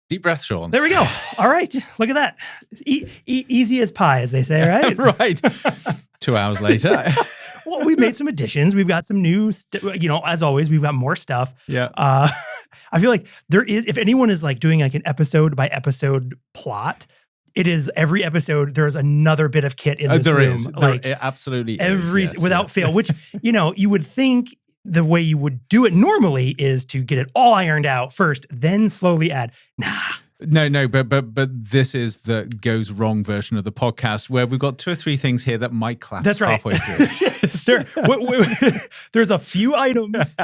Deep breath, Sean. There we go. All right. Look at that. Easy as pie, as they say, right? Right. 2 hours later. Well, we made some additions. We've got some new, as always, we've got more stuff. Yeah. I feel like there is, if anyone is like doing like an episode by episode plot, it is every episode, there's another bit of kit in this room. Like there absolutely is. Without fail, which, you would think the way you would do it normally is to get it all ironed out first, then slowly add. Nah. No, but this is the goes wrong version of the podcast where we've got 2 or 3 things here that might collapse That's right. halfway through. There's a few items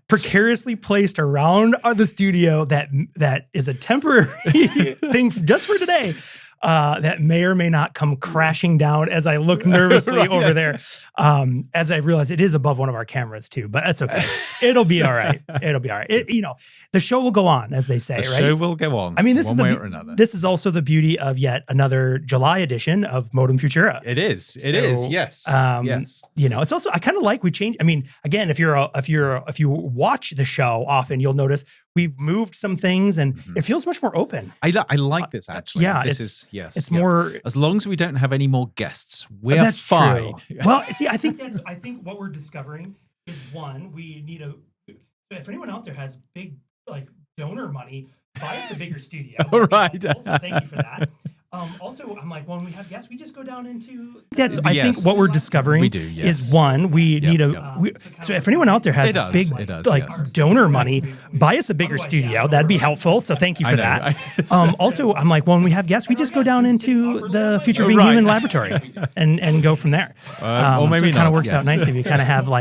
precariously placed around the studio that is a temporary thing just for today. That may or may not come crashing down as I look nervously over there. As I realize it is above one of our cameras too, but that's okay. It'll be all right. It'll be all right. The show will go on, as they say, right? The show will go on. I mean, one way or another. This is also the beauty of yet another July edition of Modem Futura. It is. It is. Yes. Yes. It's also, I kind of like we changed. I mean, again, if you watch the show often, you'll notice we've moved some things and it feels much more open. I like this actually. Yeah. It's more, as long as we don't have any more guests, we're fine. True. Well, see, I think what we're discovering is one, we need if anyone out there has big like donor money, buy us a bigger studio. Right. Also, thank you for that. Also, I'm like, when we have guests, we just go down into. I think what we're discovering is one, we need so if anyone out there has donor money, buy us a bigger studio. That'd be helpful. So thank you for that. Also, I'm like, when we have guests, we just go down into the Future Being Human laboratory and go from there. Or maybe so it kind of works out nicely. We kind of have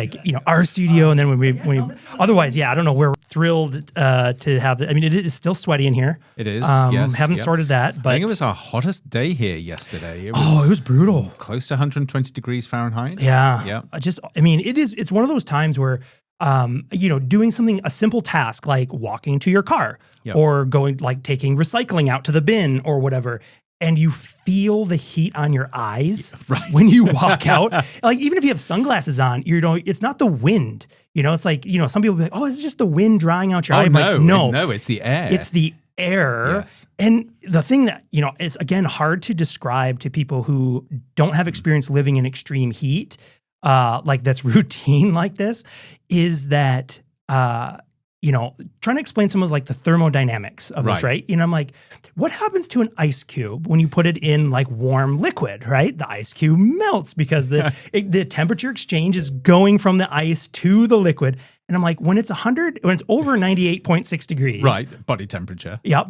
our studio, and then when we otherwise, I don't know. We're thrilled to have. I mean, it is still sweaty in here. It is. Haven't sorted that, but I think it was our hottest day here yesterday. It was brutal. Close to 120 degrees Fahrenheit. Yeah. It's one of those times where, doing a simple task like walking to your car or going, like taking recycling out to the bin or whatever, and you feel the heat on your eyes when you walk out. Like, even if you have sunglasses on, it's not the wind. It's like, some people be like, oh, it's just the wind drying out your eye. No, it's the air. It's the air. Yes. And the thing that, is again hard to describe to people who don't have experience living in extreme heat, like that's routine like this, is that, trying to explain some of like the thermodynamics of this, right? I'm like, what happens to an ice cube when you put it in like warm liquid, right? The ice cube melts because the temperature exchange is going from the ice to the liquid. And I'm like, when it's over 98.6 degrees. Right, body temperature. Yep.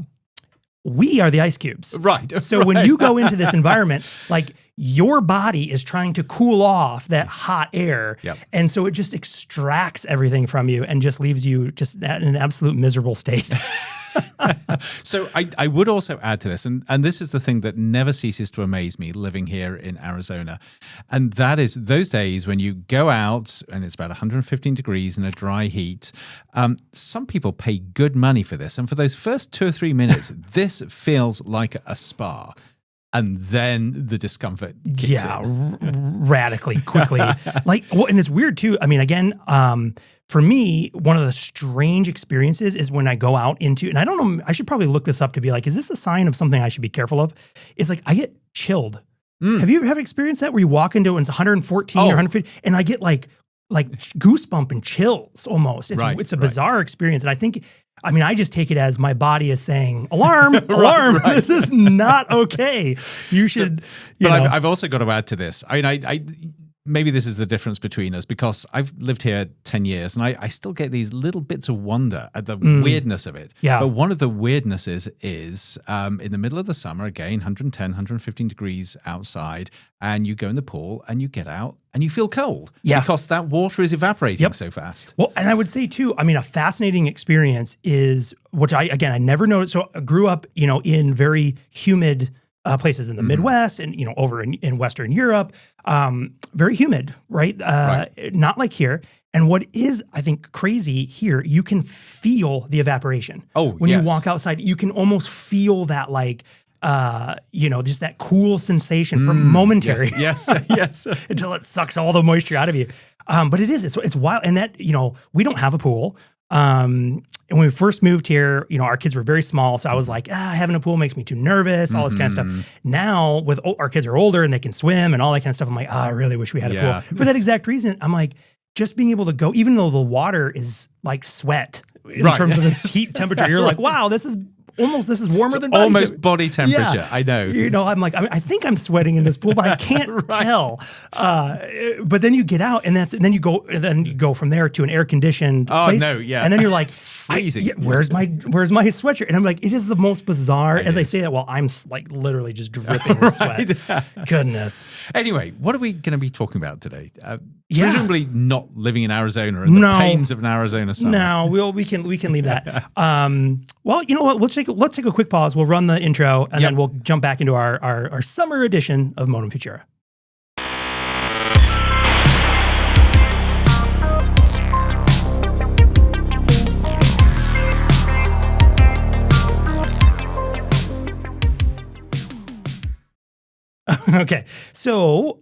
We are the ice cubes. Right. So when you go into this environment, like your body is trying to cool off that hot air. Yep. And so it just extracts everything from you and just leaves you just in an absolute miserable state. So I would also add to this, and this is the thing that never ceases to amaze me living here in Arizona, and that is those days when you go out and it's about 115 degrees in a dry heat. Some people pay good money for this, and for those first 2 or 3 minutes, this feels like a spa. And then the discomfort kicks in. Radically, quickly. And it's weird too. I mean, again, for me, one of the strange experiences is when I go out into, and I don't know, I should probably look this up to be like, is this a sign of something I should be careful of? Is like, I get chilled. Have you ever experienced that where you walk into, and it's 114 or 150, and I get like goosebump and chills almost. It's a bizarre experience. And I think, I just take it as my body is saying, alarm, alarm, this is not okay. You should, I've also got to add to this. I maybe this is the difference between us, because I've lived here 10 years and I still get these little bits of wonder at the weirdness of it. Yeah. But one of the weirdnesses is in the middle of the summer, again, 110, 115 degrees outside, and you go in the pool and you get out and you feel cold because that water is evaporating so fast. Well, and I would say too, a fascinating experience is, which I never noticed. So I grew up, in very humid places in the Midwest and, over in Western Europe, very humid, right? Not like here. And what is, I think, crazy here, you can feel the evaporation. When you walk outside, you can almost feel that just that cool sensation for momentary. Yes. Until it sucks all the moisture out of you. But it's wild. And that, we don't have a pool. And when we first moved here, our kids were very small. So I was like, having a pool makes me too nervous, all this kind of stuff. Now with our kids are older and they can swim and all that kind of stuff, I'm like, I really wish we had a pool. For that exact reason, I'm like, just being able to go, even though the water is like sweat in terms of its heat temperature, you're like, wow, this is warmer than body almost body temperature. I know. I'm like, I think I'm sweating in this pool, but I can't tell. But then you get out, and then you go from there to an air conditioned place. And then you're like, freezing. Where's my sweatshirt? And I'm like, it is the most bizarre. As I say that, while I'm like literally just dripping with sweat. Goodness. Anyway, what are we going to be talking about today? Presumably not living in Arizona and the pains of an Arizona summer. No, we can leave that. Well, you know what? Let's take a quick pause. We'll run the intro, and then we'll jump back into our summer edition of Modem Futura. Okay, so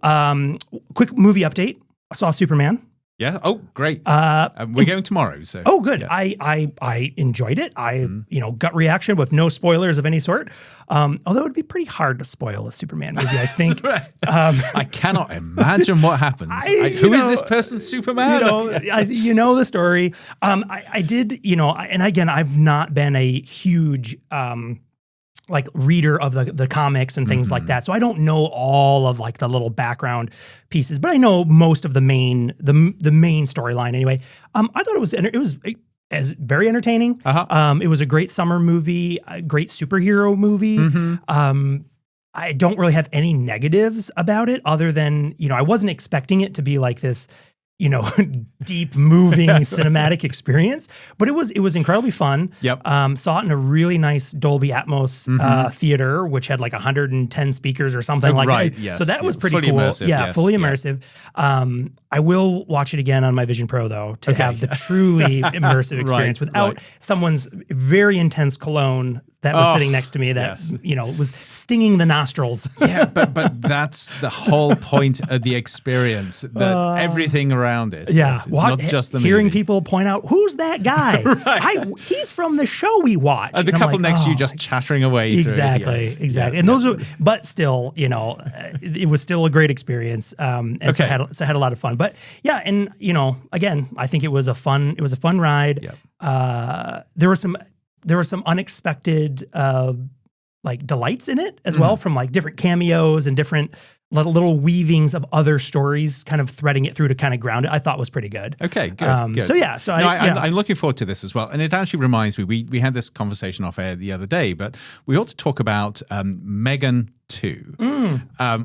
quick movie update. I saw Superman. Yeah. Oh, great. We're going tomorrow. So. Oh, good. Yeah. I enjoyed it. Gut reaction with no spoilers of any sort. Although it would be pretty hard to spoil a Superman movie, I think. I cannot imagine what happens. Who is this person, Superman? The story. I did. And again, I've not been a huge like reader of the comics and things like that. So I don't know all of like the little background pieces, but I know most of the main storyline anyway. I thought it was very entertaining. It was a great summer movie, a great superhero movie. I don't really have any negatives about it other than, I wasn't expecting it to be like this, deep moving cinematic experience, but it was incredibly fun. Saw it in a really nice Dolby Atmos theater, which had like 110 speakers or something like that. Yes. So that was pretty fully cool. Immersive, Fully immersive. I will watch it again on my Vision Pro though, to have the truly immersive experience without someone's very intense cologne that was sitting next to me that, was stinging the nostrils. But that's the whole point of the experience, everything around it. Yeah. It's not just the hearing movie. people point out, who's that guy? He's from the show we watched. And the couple next to you just chattering away. Exactly. And those are, but still, it was still a great experience. So I had a lot of fun. But yeah, and again, I think it was a fun ride. There were some unexpected like delights in it as well, from like different cameos and different little weavings of other stories kind of threading it through to kind of ground it. I thought was pretty good. Okay, good. So I'm looking forward to this as well. And it actually reminds me, we had this conversation off air the other day, but we ought to talk about Megan 2,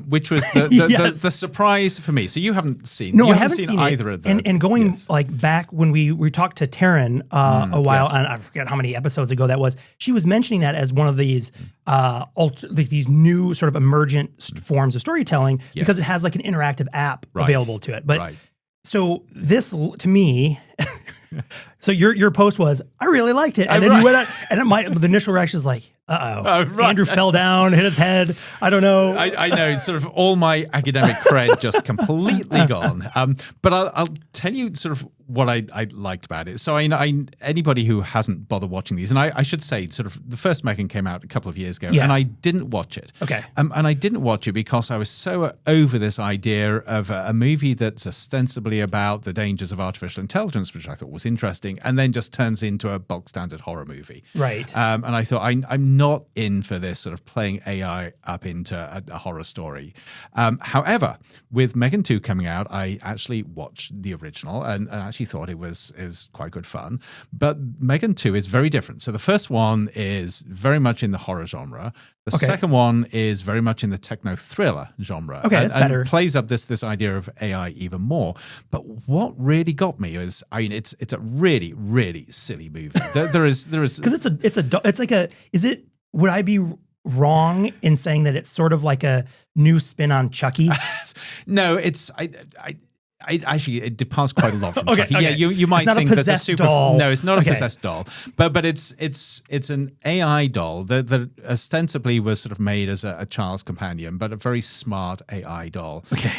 which was the surprise for me. So you haven't seen I haven't seen either of them. And going like back when we talked to Taryn a while, and I forget how many episodes ago that was, she was mentioning that as one of these these new sort of emergent forms of storytelling because it has like an interactive app available to it. But so this to me, so your post was, I really liked it, and then you went out, and the initial reaction is like, Andrew fell down, hit his head. I don't know. I know, sort of all my academic cred just completely gone. But I'll tell you sort of what I liked about it. So anybody who hasn't bothered watching these, and I should say, sort of the first Megan came out a couple of years ago, and I didn't watch it. Okay. And I didn't watch it because I was so over this idea of a movie that's ostensibly about the dangers of artificial intelligence, which I thought was interesting, and then just turns into a bulk standard horror movie. Right. And I thought, I'm not in for this sort of playing AI up into a horror story. However, with Megan 2 coming out, I actually watched the original and actually thought it was quite good fun. But Megan 2 is very different. So the first one is very much in the horror genre. The second one is very much in the techno thriller genre. Okay, that's better. And plays up this idea of AI even more. But what really got me is, it's a really, really silly movie. There is because would I be wrong in saying that it's sort of like a new spin on Chucky? No, it departs quite a lot from Okay, Chucky. okay. Yeah, you might It's not a think that's a possessed super. doll. No, it's not Okay. a possessed doll, but it's an AI doll that ostensibly was sort of made as a child's companion, but a very smart AI doll. Okay.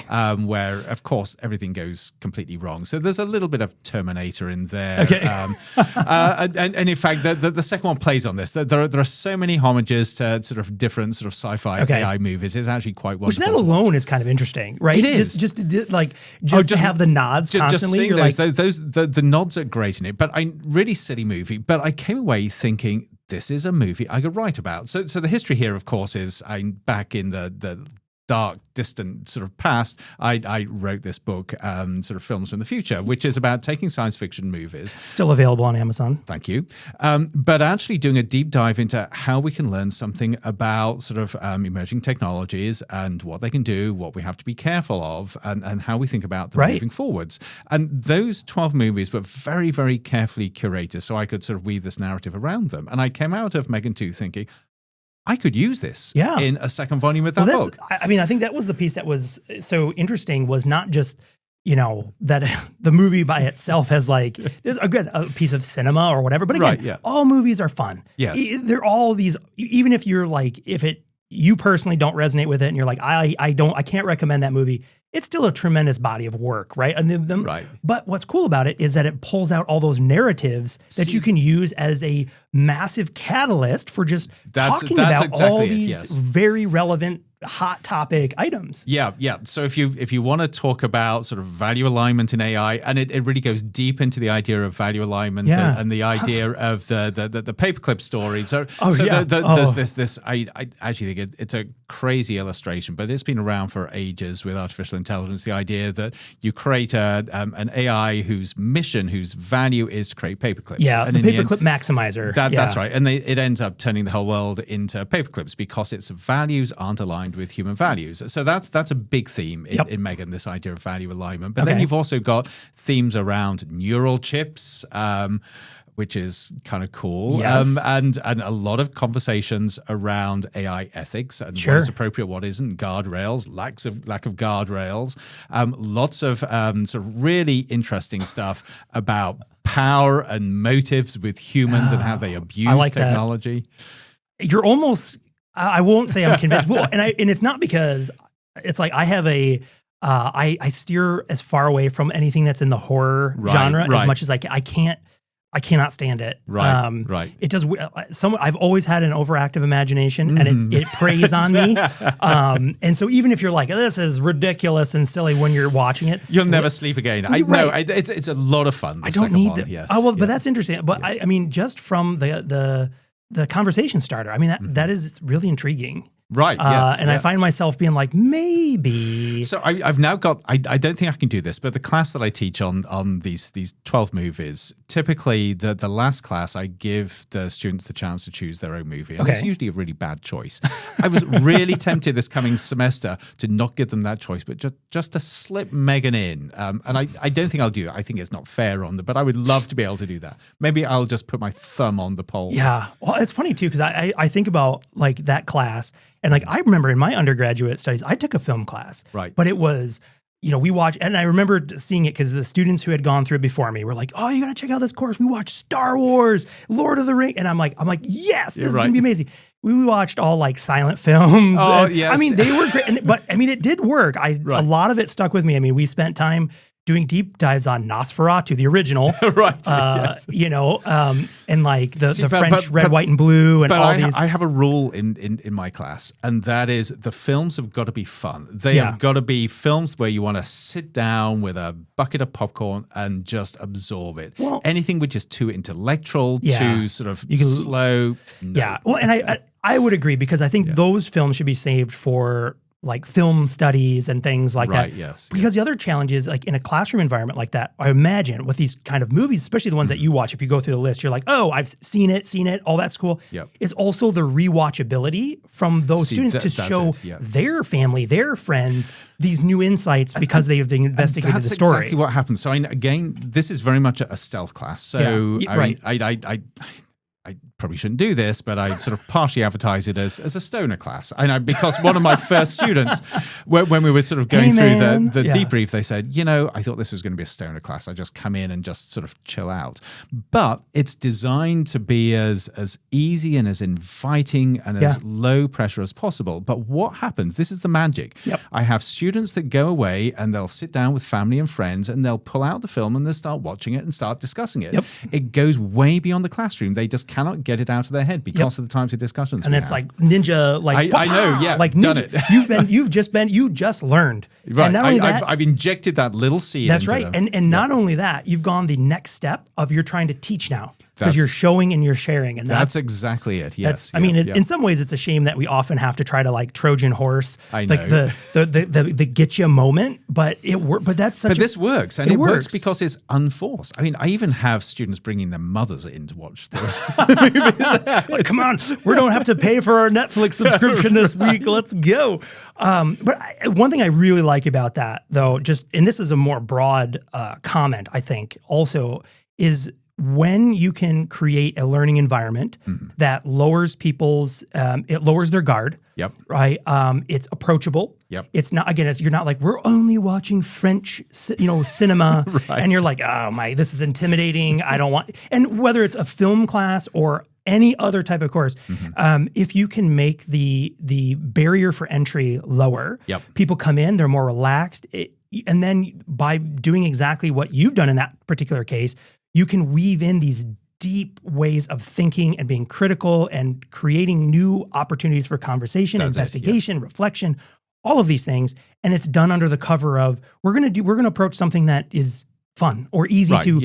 Where of course everything goes completely wrong. So there's a little bit of Terminator in there. Okay. And in fact, the second one plays on this. There are so many homages to sort of different sort of sci-fi AI movies. It's actually quite Which wonderful. that alone is kind of interesting, right? It is. Just to have the nods constantly. Just You're seeing the nods are great in it, but really silly movie. But I came away thinking this is a movie I could write about. So the history here, of course, is I'm back in the dark, distant sort of past. I wrote this book, sort of Films from the Future, which is about taking science fiction movies. Still available on Amazon. Thank you. But actually doing a deep dive into how we can learn something about sort of emerging technologies and what they can do, what we have to be careful of, and how we think about them moving forwards. And those 12 movies were very, very carefully curated so I could sort of weave this narrative around them. And I came out of Megan 2 thinking, I could use this in a second volume of that book. I mean, I think that was the piece that was so interesting, was not just, that the movie by itself has like a piece of cinema or whatever. But again, all movies are fun. Yes. They're all these, even if you're like, you personally don't resonate with it and you're like, I can't recommend that movie. It's still a tremendous body of work, right? And But what's cool about it is that it pulls out all those narratives that you can use as a massive catalyst for just talking about exactly all these very relevant hot topic items. Yeah. So if you want to talk about sort of value alignment in AI, and it really goes deep into the idea of value alignment and the idea of the paperclip story. There's this. I actually think it's a crazy illustration, but it's been around for ages with artificial intelligence. The idea that you create an AI whose mission, whose value is to create paperclips. Yeah, and the paperclip maximizer. That's right, and it ends up turning the whole world into paperclips because its values aren't aligned with human values. So that's a big theme in Megan, this idea of value alignment. But then you've also got themes around neural chips, which is kind of cool. Yes. And a lot of conversations around AI ethics and what is appropriate, what isn't, guardrails, lack of guardrails, lots of sort of really interesting stuff about power and motives with humans and how they abuse technology. You're almost, I won't say I'm convinced. Well, and it's not because it's like I have I steer as far away from anything that's in the horror genre as much as I can't. I cannot stand it. Right. It does. I've always had an overactive imagination, and it preys on me. And so even if you're like, this is ridiculous and silly when you're watching it, you'll never sleep again. It's a lot of fun. I don't need that. Yes. But that's interesting. But I mean, just from the conversation starter, I mean that is really intriguing. Right. Yes. And I find myself being like, maybe. So I've now got. I don't think I can do this, but the class that I teach on these 12 movies, typically the last class I give the students the chance to choose their own movie, and it's usually a really bad choice. I was really tempted this coming semester to not give them that choice, but just to slip Megan in. And I don't think I'll do that. I think it's not fair on them, but I would love to be able to do that. Maybe I'll just put my thumb on the poll. Yeah. Well, it's funny too because I think about like that class. And like, I remember in my undergraduate studies, I took a film class, but it was, we watched, and I remember seeing it because the students who had gone through it before me were like, oh, you got to check out this course. We watched Star Wars, Lord of the Rings. And I'm like, yes, this is going to be amazing. We watched all like silent films. Oh, yes. I mean, they were great. But I mean, it did work. A lot of it stuck with me. I mean, we spent time doing deep dives on Nosferatu, the original, and like the French red, white, and blue, and all these. I have a rule in my class, and that is the films have got to be fun. They have got to be films where you want to sit down with a bucket of popcorn and just absorb it. Well, anything which is too intellectual, too sort of slow. No. Yeah. Well, and I would agree because I think those films should be saved for like film studies and things like that. Yes. Because the other challenge is like in a classroom environment like that, I imagine with these kind of movies, especially the ones that you watch, if you go through the list, you're like, oh, I've seen it, all that's cool. Yep. It's also the rewatchability from those students to show their family, their friends, these new insights because they've investigated the story. That's exactly what happens. So again, this is very much a stealth class. So I probably shouldn't do this, but I sort of partially advertise it as a stoner class. I know, because one of my first students, when we were sort of going through the debrief, they said, I thought this was going to be a stoner class. I just come in and just sort of chill out. But it's designed to be as easy and as inviting and as low pressure as possible. But what happens? This is the magic. Yep. I have students that go away and they'll sit down with family and friends and they'll pull out the film and they'll start watching it and start discussing it. Yep. It goes way beyond the classroom. They just cannot get it out of their head because of the types of discussions. And it's like ninja, like I know, like ninja. Done it. you just learned. Right. And not only that, I've injected that little seed. That's right. And not only that, you've gone the next step of you're trying to teach now. Because you're showing and you're sharing. And that's exactly it. Yes. In some ways, it's a shame that we often have to try to like Trojan horse, like the get you moment. But this works, and it works because it's unforced. I mean, I even have students bringing their mothers in to watch the movies. Like, come on, we don't have to pay for our Netflix subscription this week. Let's go. One thing I really like about that, though, and this is a more broad comment, I think, also is when you can create a learning environment that lowers it lowers their guard. Yep. Right. It's approachable. Yep. It's not, again, you're not like, we're only watching French, cinema. Right. And you're like, oh this is intimidating. I don't want, and whether it's a film class or any other type of course, if you can make the barrier for entry lower, people come in, they're more relaxed. And then by doing exactly what you've done in that particular case, you can weave in these deep ways of thinking and being critical and creating new opportunities for conversation, investigation, reflection, all of these things. And it's done under the cover of, we're going to approach something that is fun or easy to,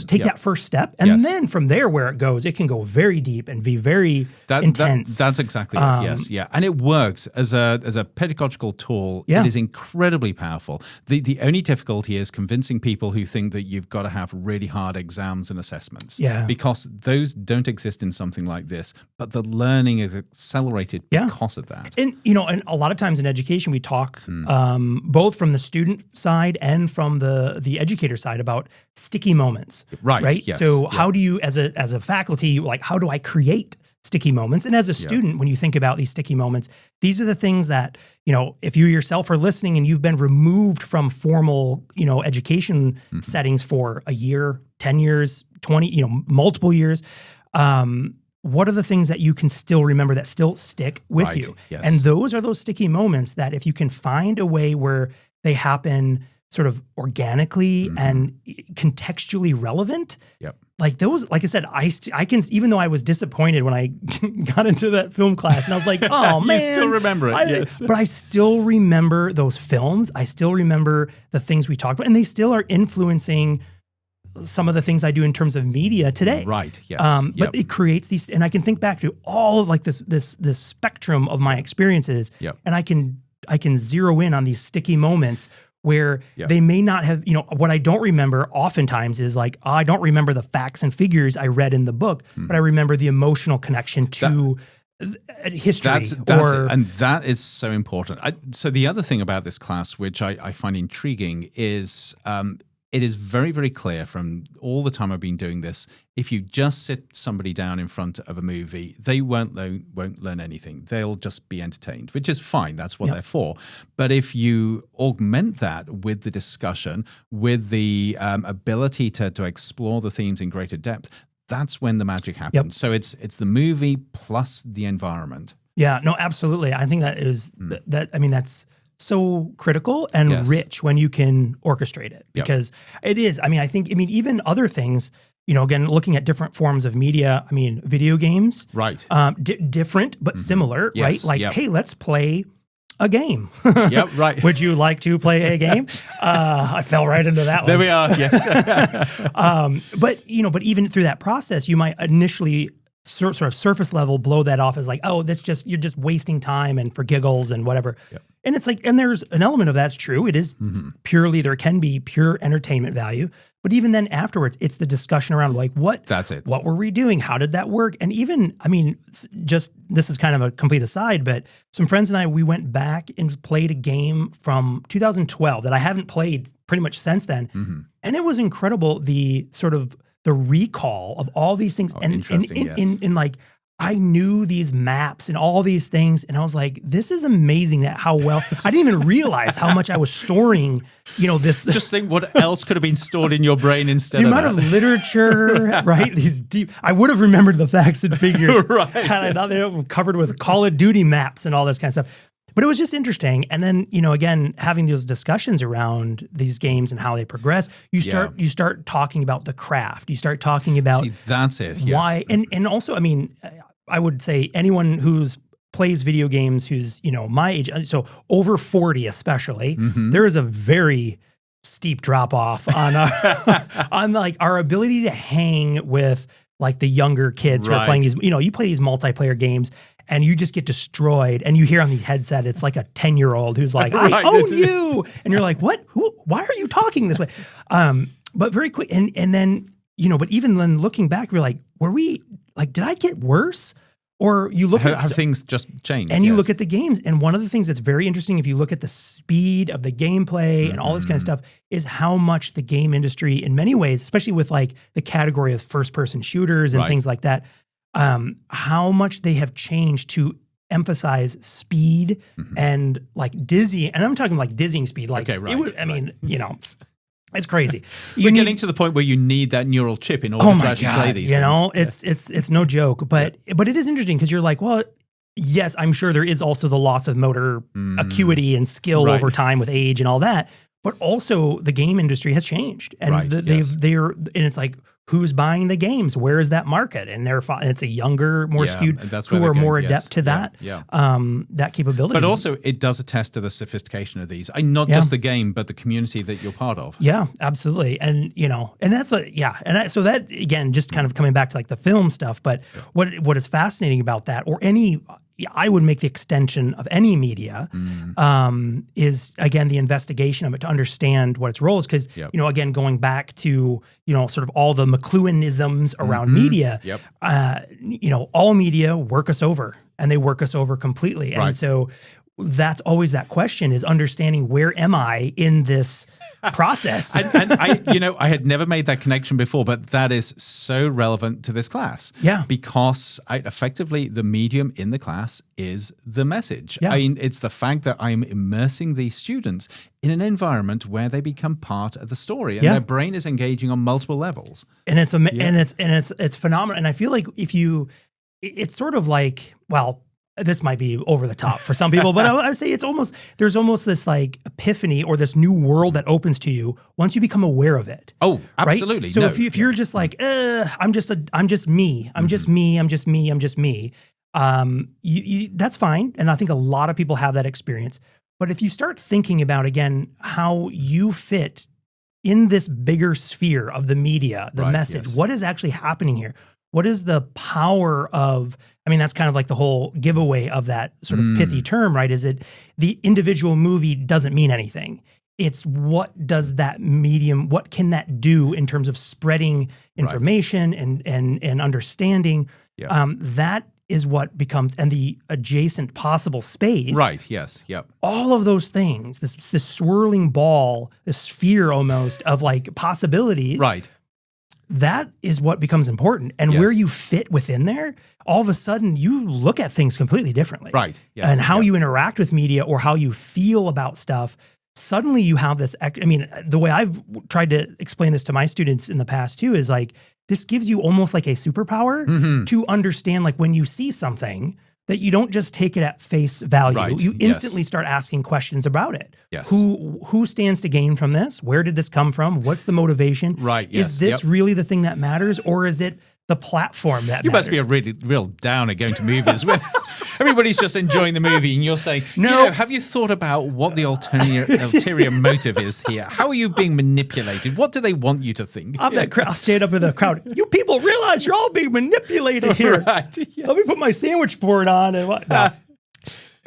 take that first step. And then from there, where it goes, it can go very deep and be very intense. That's exactly it. Yes. Yeah. And it works as a pedagogical tool. It is incredibly powerful. The only difficulty is convincing people who think that you've got to have really hard exams and assessments. Yeah. Because those don't exist in something like this, but the learning is accelerated because of that. And, and a lot of times in education, we talk both from the student side and from the educator side about sticky moments, right? Yes. So how do you, as a faculty, like, how do I create sticky moments? And as a student, when you think about these sticky moments, these are the things that, if you yourself are listening and you've been removed from formal, education settings for a year, 10 years, 20, multiple years, what are the things that you can still remember that still stick with you? Yes. And those are those sticky moments that if you can find a way where they happen sort of organically and contextually relevant. Like those, like I said, I can, even though I was disappointed when I got into that film class and I was like, oh man. You still remember it, yes. But I still remember those films. I still remember the things we talked about, and they still are influencing some of the things I do in terms of media today. Right, yes. But it creates these, and I can think back to all of like this spectrum of my experiences, and I can zero in on these sticky moments where they may not have, what I don't remember oftentimes is like, I don't remember the facts and figures I read in the book, but I remember the emotional connection to history. That's it. And that is so important. So the other thing about this class, which I find intriguing, is it is very, very clear from all the time I've been doing this, if you just sit somebody down in front of a movie, they won't learn anything. They'll just be entertained, which is fine. That's what they're for. But if you augment that with the discussion, with the ability to explore the themes in greater depth, that's when the magic happens. So it's the movie plus the environment. Yeah, no, absolutely. I think that is that's so critical and rich when you can orchestrate it, because it is. I think even other things, again, looking at different forms of media, video games, right? Different, but similar, right? Like, hey, let's play a game. Right. Would you like to play a game? I fell right into that one. There we are. Yes. But even through that process, you might initially sort of surface level blow that off as like, oh, you're just wasting time and for giggles and whatever. And it's like, and there's an element of that's true. It is purely, there can be pure entertainment value. But even then afterwards, it's the discussion around like, what were we doing? How did that work? And even, just, this is kind of a complete aside, but some friends and I, we went back and played a game from 2012 that I haven't played pretty much since then. And it was incredible, the the recall of all these things. Oh, And interesting, yes. in like, I knew these maps and all these things, and I was like, "This is amazing that how well." I didn't even realize how much I was storing. This. Just think what else could have been stored in your brain instead The of amount that. of literature, right? These deep. I would have remembered the facts and figures Right. had I not been covered with Call of Duty maps and all this kind of stuff. But it was just interesting. And then, again, having those discussions around these games and how they progress, you start talking about the craft. You start talking about that's it. Yes. why, and also, I mean, I would say anyone who's plays video games who's, my age, so over 40 especially, there is a very steep drop off on on like our ability to hang with like the younger kids who are playing these, you play these multiplayer games and you just get destroyed, and you hear on the headset, it's like a 10-year-old who's like, I own you. And you're like, what? Why are you talking this way? But very quick. And then, but even then looking back, we're like, did I get worse? Or you look have things just changed. And you look at the games, and one of the things that's very interesting, if you look at the speed of the gameplay and all this kind of stuff, is how much the game industry, in many ways, especially with like the category of first-person shooters and things like that, how much they have changed to emphasize speed and like dizzy. And I'm talking like dizzying speed. Like it's crazy. We're getting to the point where you need that neural chip in order to actually play these things. It's no joke. But it is interesting because you're like, well, yes, I'm sure there is also the loss of motor acuity and skill over time with age and all that. But also the game industry has changed, and and it's like, who's buying the games? Where is that market? And it's a younger, more skewed, who are more adept to that that capability. But also, it does attest to the sophistication of these. Not just the game, but the community that you're part of. Yeah, absolutely. And and that's so that again, just kind of coming back to like the film stuff. But what is fascinating about that, or I would make the extension of any media, is again the investigation of it to understand what its role is. Because again, going back to sort of all the McLuhanisms around media, all media work us over, and they work us over completely. And so that's always that question, is understanding, where am I in this process? and I had never made that connection before, but that is so relevant to this class. Yeah. Because effectively the medium in the class is the message. Yeah. I mean, it's the fact that I'm immersing these students in an environment where they become part of the story, and their brain is engaging on multiple levels. And it's it's phenomenal. And I feel like it's sort of like, well, this might be over the top for some people, but I would say there's almost this like epiphany, or this new world that opens to you once you become aware of it. Oh, absolutely. Right? So if you're just like, I'm just me, that's fine. And I think a lot of people have that experience. But if you start thinking about, again, how you fit in this bigger sphere of the media, the message, what is actually happening here? What is the power of, that's kind of like the whole giveaway of that sort of pithy term, right? Is it the individual movie doesn't mean anything. It's what does that medium, what can that do in terms of spreading information and understanding? Yep. That is what becomes, and the adjacent possible space. Right, yes, yep. All of those things, this swirling ball, this sphere almost of like possibilities. Right. That is what becomes important. And where you fit within there, all of a sudden you look at things completely differently. Right. Yes. And how you interact with media, or how you feel about stuff, suddenly you have this, the way I've tried to explain this to my students in the past too, is like, this gives you almost like a superpower to understand, like when you see something, that you don't just take it at face value. Right. You instantly start asking questions about it. Yes. Who stands to gain from this? Where did this come from? What's the motivation? Right. Yes. Is this really the thing that matters, or is it the platform that You matters? must be a really real downer going to movies where everybody's just enjoying the movie, and you're saying, No. have you thought about what the ulterior motive is here? How are you being manipulated? What do they want you to think? I'll stand up in the crowd. You people realize you're all being manipulated here. Right. Yes. Let me put my sandwich board on and what? No.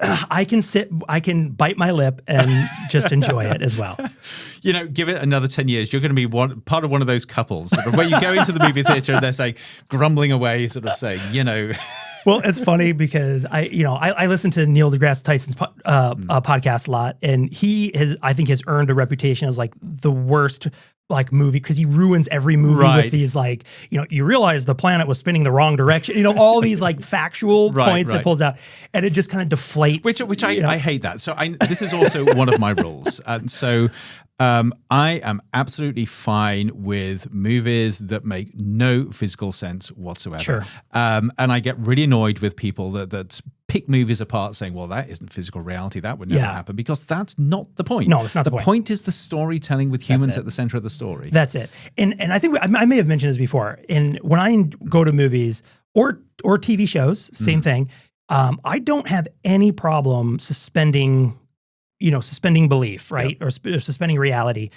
I can bite my lip and just enjoy it as well. Give it another 10 years. You're going to be part of one of those couples sort of where you go into the movie theater and they're saying, grumbling away, sort of saying, Well, it's funny because I listen to Neil deGrasse Tyson's podcast a lot, and I think has earned a reputation as like the worst like movie because he ruins every movie Right. with these like, you realize the planet was spinning the wrong direction. All these like factual points that pulls out, and it just kind of deflates. Which I hate that. So this is also one of my rules, and so. I am absolutely fine with movies that make no physical sense whatsoever. Sure. And I get really annoyed with people that pick movies apart saying, well, that isn't physical reality. That would never happen, because that's not the point. No, it's not the point. The point is the storytelling with humans at the center of the story. That's it. And I think I may have mentioned this before. And when I go to movies or TV shows, same thing, I don't have any problem suspending belief, right? Or suspending reality.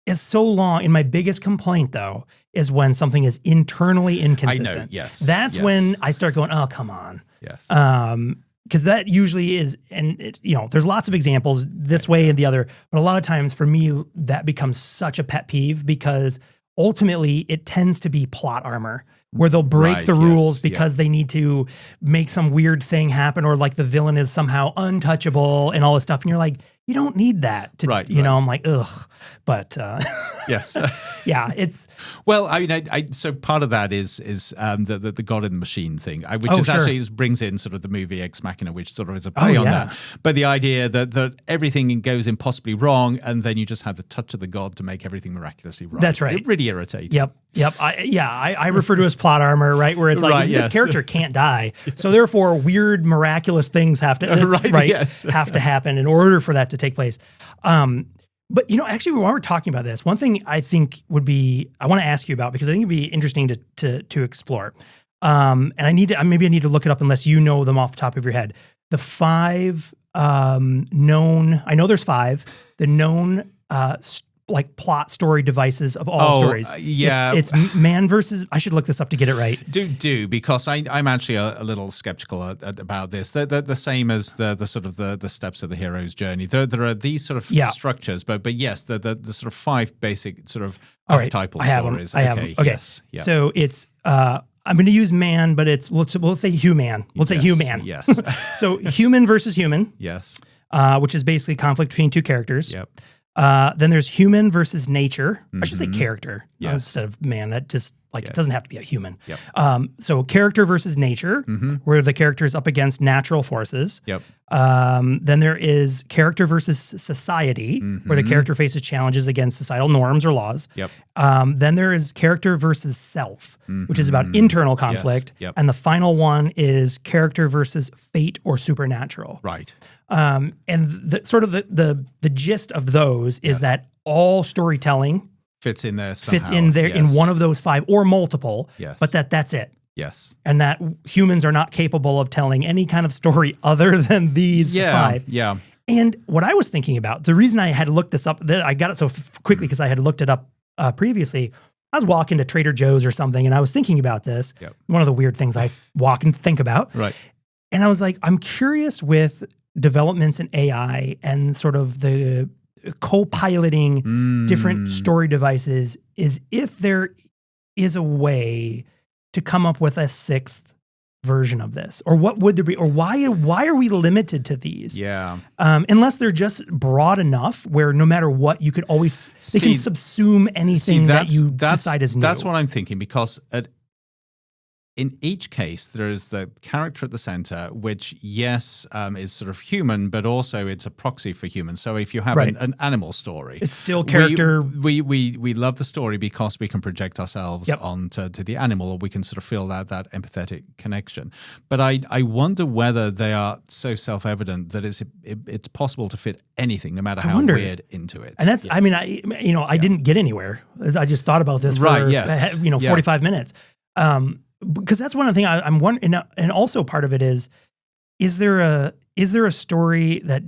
It's so long. And my biggest complaint, though, is when something is internally inconsistent. I know, yes. That's when I start going, oh, come on. Yes. Because that usually is, and there's lots of examples this way and the other, but a lot of times for me, that becomes such a pet peeve because ultimately it tends to be plot armor, where they'll break the rules because they need to make some weird thing happen, or like the villain is somehow untouchable and all this stuff. And you're like, you don't need that. I'm like, ugh. But yes. Yeah, it's... Well, I mean, so part of that is the God in the Machine thing, which actually brings in sort of the movie Ex Machina, which sort of is a play on that. But the idea that everything goes impossibly wrong, and then you just have the touch of the God to make everything miraculously right. That's right. It really irritates. Yep. I refer to it as plot armor, right? Where it's like, this character can't die. So therefore, weird, miraculous things have to have to happen in order for that to take place. But actually, while we're talking about this, one thing I think would be, I want to ask you about, because I think it'd be interesting to explore. And I need to look it up unless you know them off the top of your head. The 5 known, I know there's 5, the known like plot story devices of all stories. It's man versus, I should look this up to get it right. Do because I'm actually a little skeptical about this. They're the same as the sort of the steps of the hero's journey. There are these sort of structures, but yes, the sort of 5 basic sort of archetypal stories. I have them. Okay. Yes. Yeah. So it's I'm going to use man, but it's we'll say human. We'll say human. Yes. So human versus human. Yes. Which is basically conflict between 2 characters. Yep. Then there's human versus nature. I should say character instead of man. That just it doesn't have to be a human. Yep. So character versus nature, where the character is up against natural forces. Yep. Then there is character versus society, where the character faces challenges against societal norms or laws. Yep. Then there is character versus self, which is about internal conflict. Yes. Yep. And the final one is character versus fate or supernatural. Right. And the gist of those is that all storytelling fits in there somehow. In one of those 5 or multiple. Yes. But that's it. Yes. And that humans are not capable of telling any kind of story other than these 5. Yeah. And what I was thinking about, the reason I had looked this up, that I got it so quickly because I had looked it up previously. I was walking to Trader Joe's or something, and I was thinking about this. Yep. One of the weird things I walk and think about. Right. And I was like, I'm curious with developments in AI and sort of the co-piloting different story devices, is if there is a way to come up with a 6th version of this, or what would there be, or why are we limited to these? Yeah. Unless they're just broad enough where no matter what, you could always, they can subsume anything that you decide is new. That's what I'm thinking, because in each case, there's the character at the center, which, yes, is sort of human, but also it's a proxy for human. So if you have an animal story, it's still character. We love the story because we can project ourselves onto the animal, or we can sort of feel that empathetic connection. But I wonder whether they are so self-evident that it's possible to fit anything, no matter how weird, into it. And that's, I mean, I didn't get anywhere. I just thought about this for 45 minutes. Because that's one of the things I'm wondering, and also part of it is there a story that,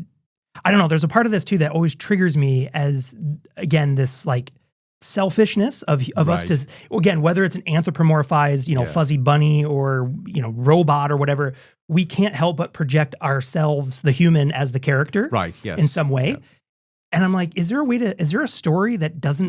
I don't know, there's a part of this too that always triggers me as, again, this like selfishness of us to, again, whether it's an anthropomorphized, fuzzy bunny or, robot or whatever, we can't help but project ourselves, the human, as the character in some way. Yeah. And I'm like, is there a story that does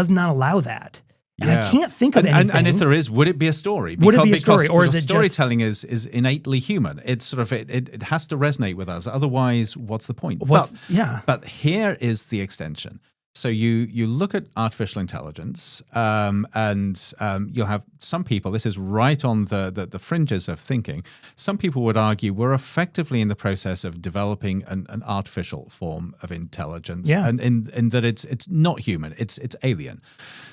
not allow that? And I can't think of anything. And if there is, would it be a story? Would it be a story, or is it storytelling is innately human? It's sort of it has to resonate with us. Otherwise, what's the point? But here is the extension. So you look at artificial intelligence, and you'll have some people. This is right on the fringes of thinking. Some people would argue we're effectively in the process of developing an artificial form of intelligence, and in that it's not human, it's alien.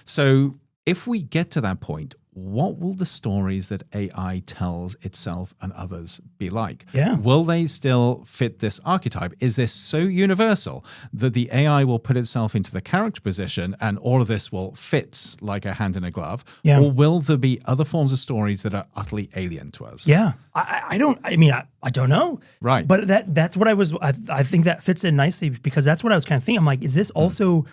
So if we get to that point, what will the stories that AI tells itself and others be like? Yeah. Will they still fit this archetype? Is this so universal that the AI will put itself into the character position and all of this will fit like a hand in a glove? Yeah. Or will there be other forms of stories that are utterly alien to us? Yeah. I don't know. Right. But that's what I think that fits in nicely, because that's what I was kind of thinking. I'm like, is this also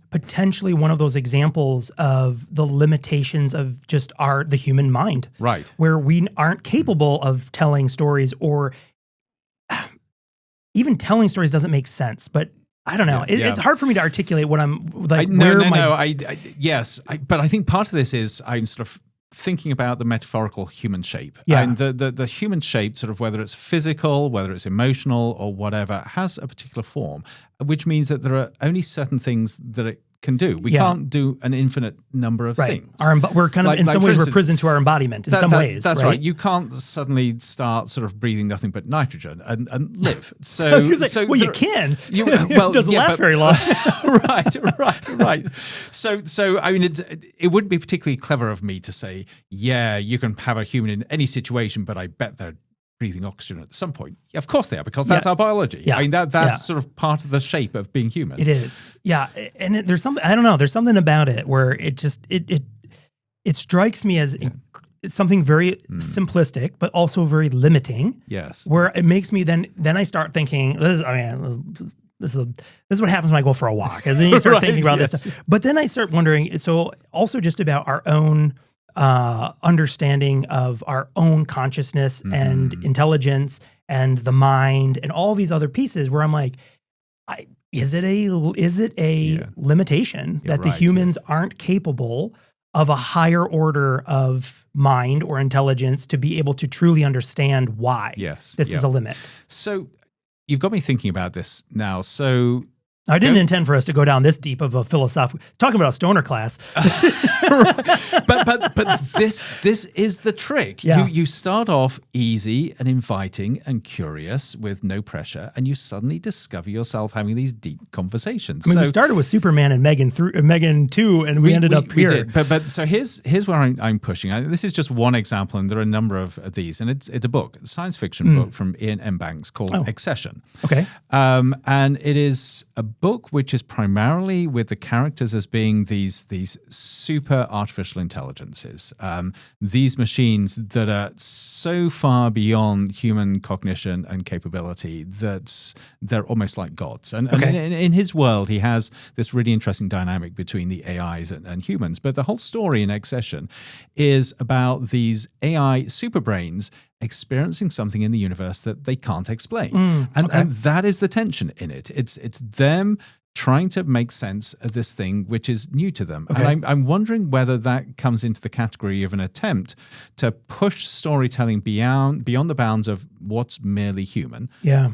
potentially one of those examples of the limitations of just the human mind, right? Where we aren't capable of telling stories, or even telling stories doesn't make sense. But I don't know. It's hard for me to articulate what I'm like. Yes. But I think part of this is I'm sort of thinking about the metaphorical human shape. Yeah. And the human shape, sort of whether it's physical, whether it's emotional or whatever, has a particular form, which means that there are only certain things that it can do. We can't do an infinite number of things. We're kind of, in some ways, we're prison to our embodiment in some ways. That's right. You can't suddenly start sort of breathing nothing but nitrogen and live. So, I was gonna say, you can. It doesn't last very long. Right. So I mean, it wouldn't be particularly clever of me to say, yeah, you can have a human in any situation, but I bet they're breathing oxygen at some point. Yeah, of course they are, because that's our biology. Yeah. I mean, that's sort of part of the shape of being human. It is. Yeah. And there's something, I don't know, there's something about it where it just, it strikes me as it's something very simplistic, but also very limiting. Yes. Where it makes me then I start thinking, this is what happens when I go for a walk, as then you start thinking about this stuff. But then I start wondering, so also just about our own understanding of our own consciousness and intelligence and the mind and all these other pieces, where I'm like, is it a limitation that the humans aren't capable of a higher order of mind or intelligence to be able to truly understand why this is a limit? So you've got me thinking about this now. So I didn't intend for us to go down this deep of a philosophical, talking about a stoner class. But this is the trick. Yeah. You start off easy and inviting and curious with no pressure, and you suddenly discover yourself having these deep conversations. I mean, we started with Superman and Megan 2, and we ended up here. We did. But so here's where I'm pushing. This is just one example, and there are a number of these, and it's a book, a science fiction book from Ian M. Banks called Accession. Okay. And it is a book which is primarily with the characters as being these super artificial intelligences, these machines that are so far beyond human cognition and capability that they're almost like gods. And in his world, he has this really interesting dynamic between the AIs and humans. But the whole story in Accession is about these AI superbrains experiencing something in the universe that they can't explain. And that is the tension in it. It's them trying to make sense of this thing which is new to them. And I'm wondering whether that comes into the category of an attempt to push storytelling beyond the bounds of what's merely human,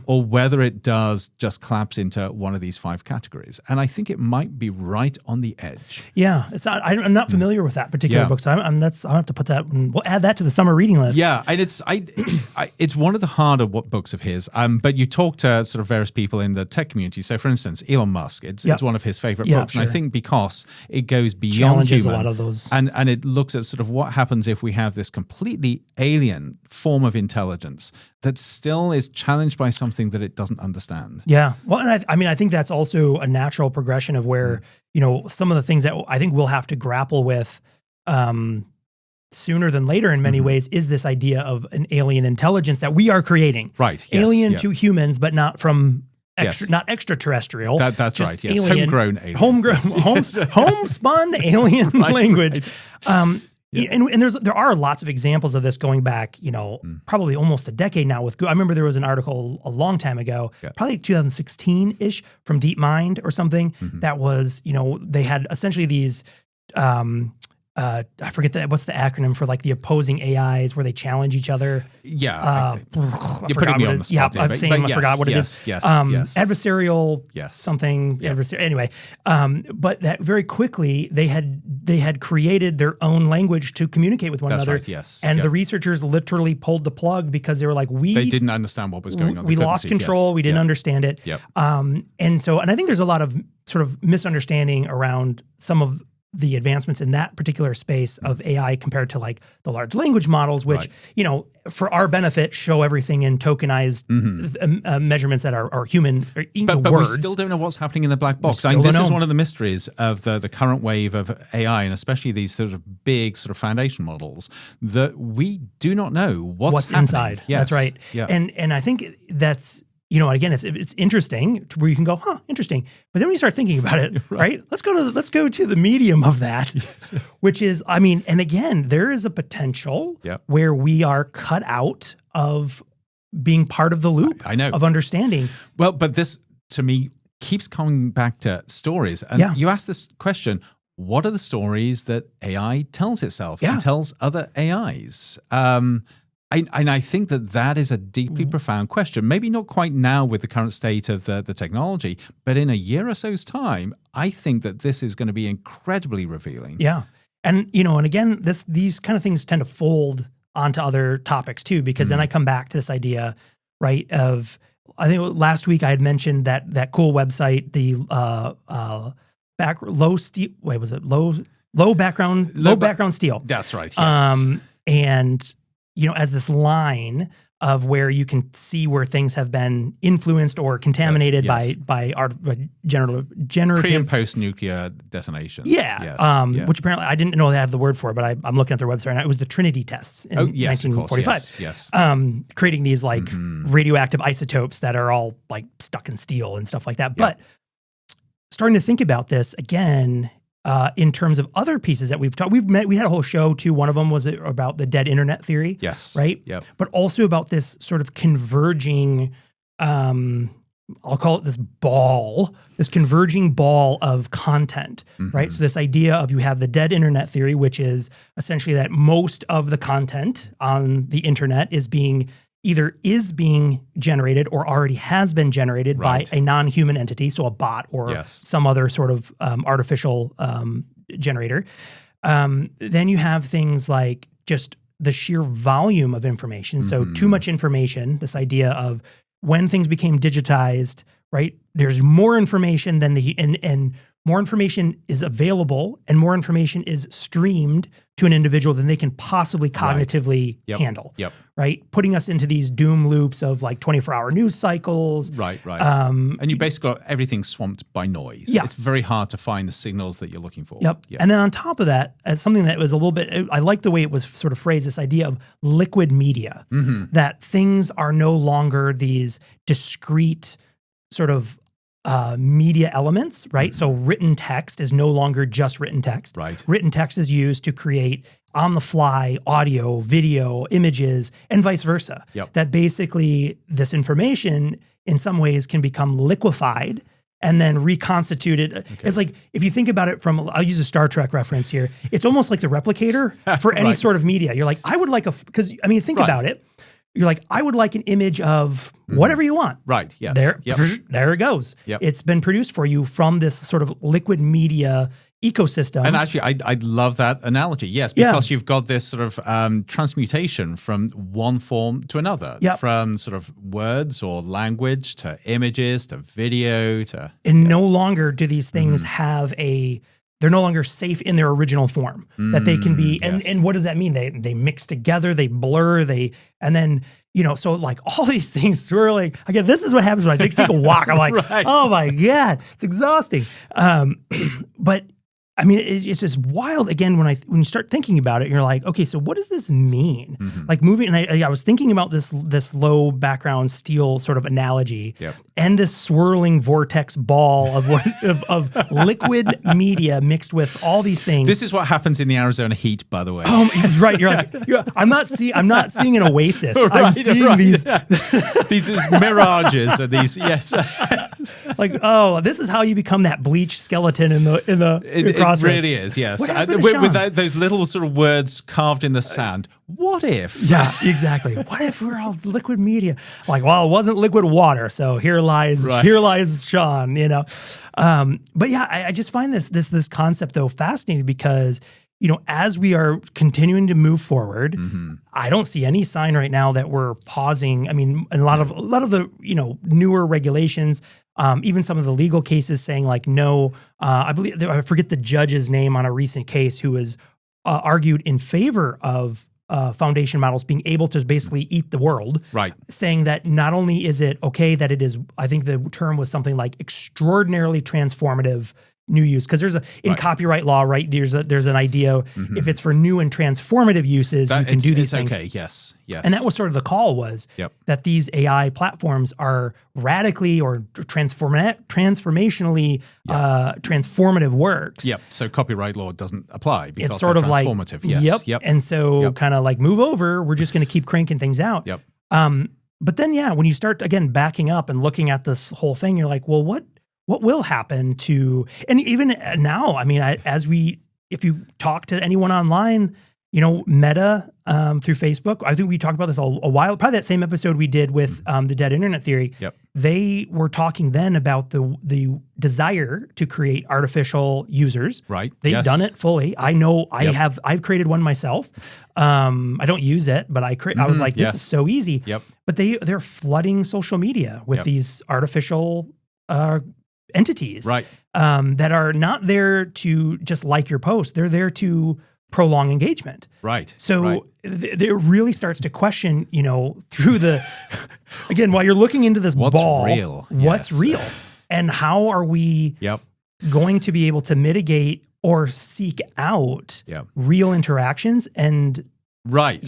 or whether it does just collapse into one of these 5 categories. And I think it might be right on the edge. Yeah, it's not. I'm not familiar with that particular book, so I'll have to put that. We'll add that to the summer reading list. Yeah, and it's one of the harder books of his. But you talk to sort of various people in the tech community. So, for instance, Elon Musk. It's one of his favorite books, and I think because it goes beyond challenges human, a lot of those, and it looks at sort of what happens if we have this completely alien form of intelligence that still is challenged by something that it doesn't understand. Yeah, well, and I think that's also a natural progression of where some of the things that I think we'll have to grapple with sooner than later in many ways is this idea of an alien intelligence that we are creating, right? Alien to humans, but not from. Not extraterrestrial. That's just right. Yes, alien, homegrown aliens. Homespun alien language. Right. And there are lots of examples of this going back, probably almost a decade now. With I remember there was an article a long time ago, probably 2016-ish, from DeepMind or something, that was, they had essentially these I forget what's the acronym for like the opposing AIs where they challenge each other. Yeah. I You're forgot putting me what on it the is. Yeah, spot. I forgot what it is. Yes. Adversarial something. Yep. Adversarial. Anyway, but that very quickly they had created their own language to communicate with one That's another. right, yes. And Yep. the researchers literally pulled the plug because they were like, they didn't understand what was going on. We lost control. We didn't understand it. Yep. And I think there's a lot of sort of misunderstanding around some of the advancements in that particular space of AI compared to like the large language models, which, for our benefit, show everything in tokenized measurements that are human but words. We still don't know what's happening in the black box. This is one of the mysteries of the current wave of AI, and especially these sort of big sort of foundation models, that we do not know what's happening. Inside. Yes. That's right. Yeah. And I think that's, again, it's interesting to where you can go, interesting. But then when you start thinking about it, right? Let's go to the medium of that, which is, and again, there is a potential where we are cut out of being part of the loop I know. of understanding. Well, but this to me keeps coming back to stories. And you ask this question, what are the stories that AI tells itself and tells other AIs? And I think that is a deeply profound question. Maybe not quite now with the current state of the technology, but in a year or so's time, I think that this is going to be incredibly revealing. Yeah. And, and again, these kind of things tend to fold onto other topics too, because then I come back to this idea, right, of, I think last week I had mentioned that cool website, the low background steel. That's right. Yes. And as this line of where you can see where things have been influenced or contaminated by generative pre and post nuclear detonations. Yeah. Which apparently I didn't know they have the word for it, but I'm looking at their website right now. It was the Trinity tests in 1945. Yes. Creating these like radioactive isotopes that are all like stuck in steel and stuff like that. But starting to think about this again, in terms of other pieces that we've talked, we had a whole show too. One of them was about the dead internet theory. Yes. Right. Yep. But also about this sort of converging, I'll call it this converging ball of content, right? So this idea of you have the dead internet theory, which is essentially that most of the content on the internet is being generated or already has been generated by a non-human entity, so a bot or some other sort of artificial generator. Then you have things like just the sheer volume of information. So too much information, this idea of when things became digitized, right? There's more information than and more information is available and more information is streamed to an individual than they can possibly cognitively handle, right? Putting us into these doom loops of like 24-hour news cycles. Right. And you basically got everything swamped by noise. Yeah. It's very hard to find the signals that you're looking for. Yep. And then on top of that, as something that was a little bit, I like the way it was sort of phrased, this idea of liquid media, that things are no longer these discrete sort of media elements, right? So written text is no longer just written text. Right. Written text is used to create on-the-fly audio, video, images, and vice versa. Yep. That basically this information in some ways can become liquefied and then reconstituted. Okay. It's like, if you think about it from, I'll use a Star Trek reference here. It's almost like the replicator for any sort of media. You're like, I would like because think about it. You're like, I would like an image of whatever you want. Right, yes. There it goes. Yep. It's been produced for you from this sort of liquid media ecosystem. And actually, I love that analogy. Yes, because you've got this sort of transmutation from one form to another, from sort of words or language to images to video to... And no longer do these things have they're no longer safe in their original form, that they can be. And what does that mean? They mix together, they blur, and then, so like all these things swirling. Again, this is what happens when I take a walk. I'm like, oh my God, it's exhausting. But I mean, it's just wild. Again, when you start thinking about it, you're like, okay, so what does this mean? Like moving, and I was thinking about this low background steel sort of analogy, and this swirling vortex ball of liquid media mixed with all these things. This is what happens in the Arizona heat, by the way. Oh, right. You're like, I'm not seeing an oasis. I'm seeing these these mirages and these Like, oh, this is how you become that bleached skeleton in the It really is, yes. With those little sort of words carved in the sand. What if? Yeah, exactly. What if we're all liquid media? Like, well, it wasn't liquid water, so here lies Sean. You know, but yeah, I just find this concept though fascinating because, you know, as we are continuing to move forward, I don't see any sign right now that we're pausing. I mean, a lot of the, you know, newer regulations, even some of the legal cases saying like, no, I believe, I forget the judge's name on a recent case who has argued in favor of foundation models being able to basically eat the world, right? Saying that not only is it okay that it is, I think the term was something like extraordinarily transformative new use, because there's in copyright law, right? There's an idea if it's for new and transformative uses, you can do these things. Okay, yes. And that was sort of the call was that these AI platforms are radically or transformationally transformative works. Yep. So copyright law doesn't apply because it's sort of transformative. Like, yep. And so kind of like move over, we're just going to keep cranking things out. Yep. But then, when you start again backing up and looking at this whole thing, you're like, well, what will happen to, and even now, I mean, if you talk to anyone online, you know, Meta through Facebook, I think we talked about this a while, probably that same episode we did with the Dead Internet Theory. Yep. They were talking then about the desire to create artificial users. Right. They've done it fully. I know I've created one myself. I don't use it, but I was like, this is so easy. Yep. But they're flooding social media with these artificial entities, right? That are not there to just like your post. They're there to prolong engagement. Right. So it really starts to question, you know, through the, again, while you're looking into this what's real? And how are we going to be able to mitigate or seek out real interactions and right.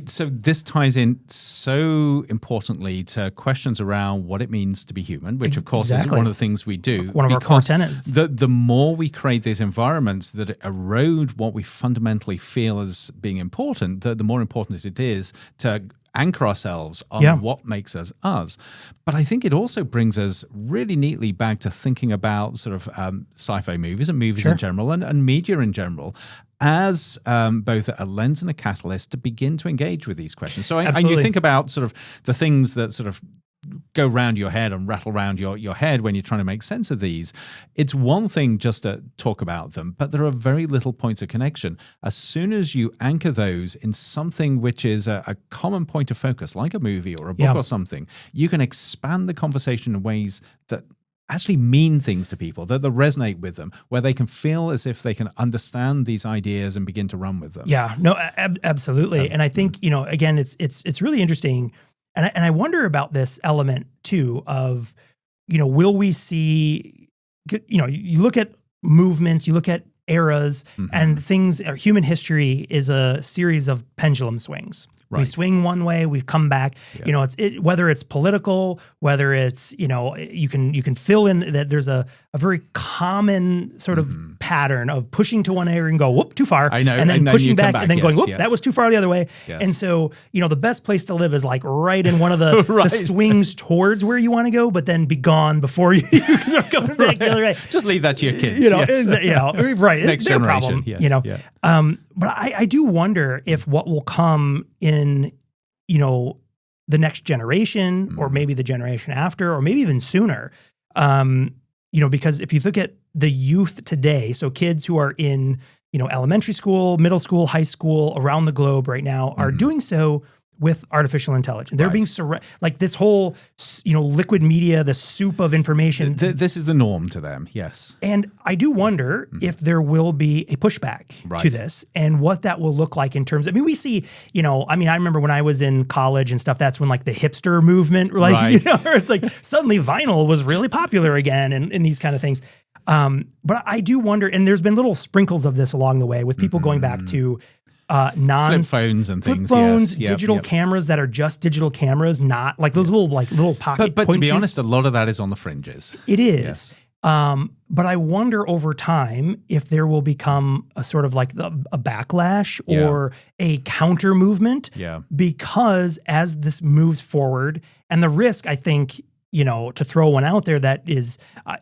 So this ties in so importantly to questions around what it means to be human, which of course is one of the things we do. One of our core tenets. The more we create these environments that erode what we fundamentally feel as being important, the more important it is to anchor ourselves on what makes us us. But I think it also brings us really neatly back to thinking about sort of sci-fi movies and movies in general and media in general as both a lens and a catalyst to begin to engage with these questions. So and you think about sort of the things that sort of go round your head and rattle around your head when you're trying to make sense of these. It's one thing just to talk about them, but there are very little points of connection. As soon as you anchor those in something which is a common point of focus, like a movie or a book or something, you can expand the conversation in ways that actually mean things to people, that resonate with them, where they can feel as if they can understand these ideas and begin to run with them. Yeah, no, absolutely. And I think, you know, again, it's really interesting. And I wonder about this element too of, you know, will we see, you know, you look at movements, you look at eras and things, or human history is a series of pendulum swings. Right. We swing one way, we come back. You know, whether it's political, whether it's, you know, you can fill in that there's a very common sort of pattern of pushing to one area and go, whoop, too far. I know. And then pushing back and then going, whoop, that was too far the other way. Yes. And so, you know, the best place to live is like right in one of the, the swings towards where you want to go, but then be gone before you start coming back the other way. Just leave that to your kids. You know, right. Next their generation. Problem, yes. you know. But I do wonder if what will come in, you know, the next generation or maybe the generation after, or maybe even sooner, you know, because if you look at the youth today, so kids who are in, you know, elementary school, middle school, high school around the globe right now are doing so with artificial intelligence. They're being like this whole, you know, liquid media, the soup of information. This is the norm to them, yes. And I do wonder if there will be a pushback to this and what that will look like in terms of, I mean, we see, you know, I mean, I remember when I was in college and stuff, that's when like the hipster movement, like, you know, it's like suddenly vinyl was really popular again and these kind of things. But I do wonder, and there's been little sprinkles of this along the way with people going back to flip phones and things, digital cameras that are just digital cameras, not like those little pocket. But to be honest, a lot of that is on the fringes. It is. Yes. But I wonder over time if there will become a sort of like a backlash or a counter movement. Yeah. Because as this moves forward, and the risk, I think, to throw one out there that is,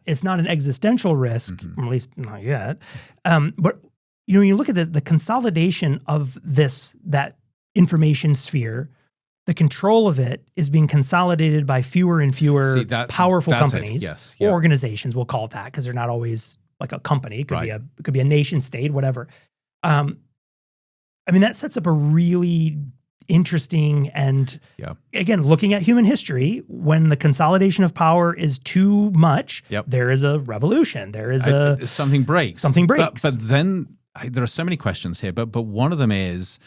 it's not an existential risk, or at least not yet. But when you look at the consolidation of that information sphere, the control of it is being consolidated by fewer and fewer powerful companies or organizations. We'll call it that because they're not always like a company. It could be a nation state, whatever. That sets up a really interesting and again, looking at human history, when the consolidation of power is too much, there is a revolution. There is something breaks. Something breaks. But then there are so many questions here. But one of them is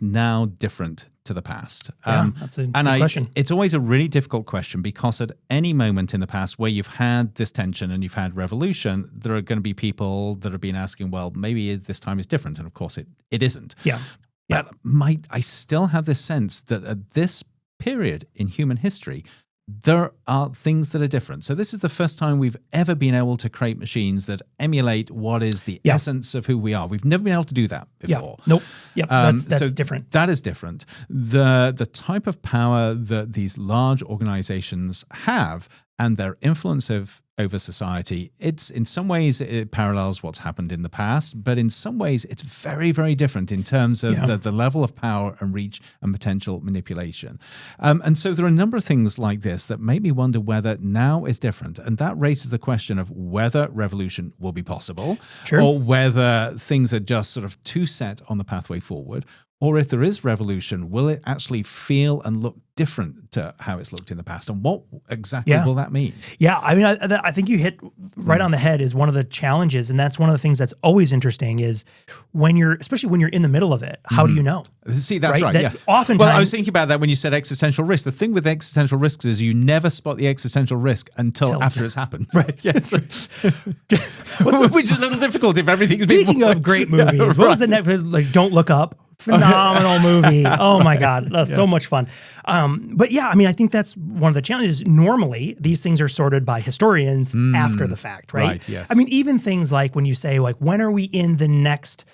now different to the past? That's a good question. It's always a really difficult question because at any moment in the past where you've had this tension and you've had revolution, there are going to be people that have been asking, well, maybe this time is different. And of course it isn't. But I still have this sense that at this period in human history, there are things that are different. So this is the first time we've ever been able to create machines that emulate what is the essence of who we are. We've never been able to do that before. Nope. That's different. That is different. The type of power that these large organizations have and their influence over society, it's in some ways it parallels what's happened in the past, but in some ways it's very, very different in terms of the level of power and reach and potential manipulation. And so there are a number of things like this that make me wonder whether now is different. And that raises the question of whether revolution will be possible or whether things are just sort of too set on the pathway forward. Or if there is revolution, will it actually feel and look different to how it's looked in the past? And what exactly will that mean? I think you hit right on the head is one of the challenges. And that's one of the things that's always interesting is especially when you're in the middle of it, how do you know? See, that's right. Oftentimes, well, I was thinking about that when you said existential risk. The thing with existential risks is you never spot the existential risk until after it's happened. Right. Yes. Which is a little difficult if everything's Speaking of great movies, what was the Netflix, Don't Look Up? Phenomenal movie. Oh my God. That's so much fun. But I think that's one of the challenges. Normally, these things are sorted by historians after the fact, right? Yes. Even things like when you say, when are we in the next,